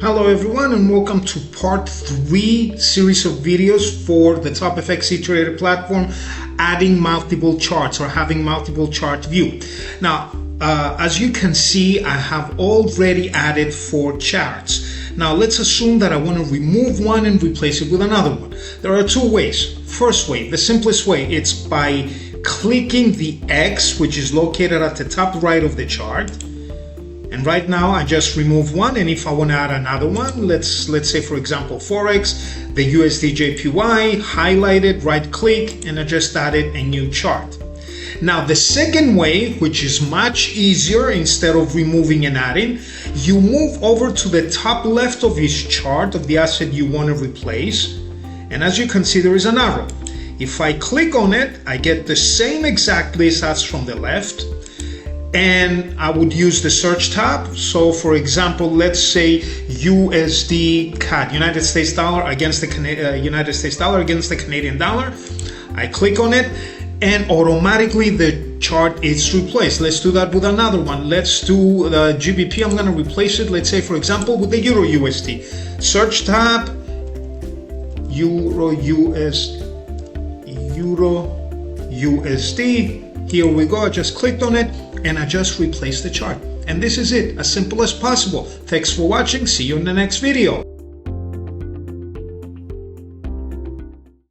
Hello everyone and welcome to part 3 series of videos for the TopFX cTrader platform, adding multiple charts or having multiple chart view. Now as you can see, I have already added 4 charts. Now let's assume that I want to remove one and replace it with another one. There are 2 ways. First way, the simplest way, it's by clicking the X, which is located at the top right of the chart. And right now I just remove one, and if I want to add another one, let's say for example Forex, the USD JPY, highlight it, right click, and I just added a new chart. Now the second way, which is much easier, instead of removing and adding, you move over to the top left of each chart of the asset you want to replace, and as you can see there is an arrow. If I click on it, I get the same exact list as from the left, and I would use the search tab. So for example, let's say USD CAD, United States dollar against the Canadian dollar. I click on it and automatically the chart is replaced. Let's do that with another one. Let's do the GBP. I'm going to replace it, let's say for example, with the Euro USD. Search tab, Euro USD. Here we go. I just clicked on it and I just replaced the chart. And this is it, as simple as possible. Thanks for watching. See you in the next video.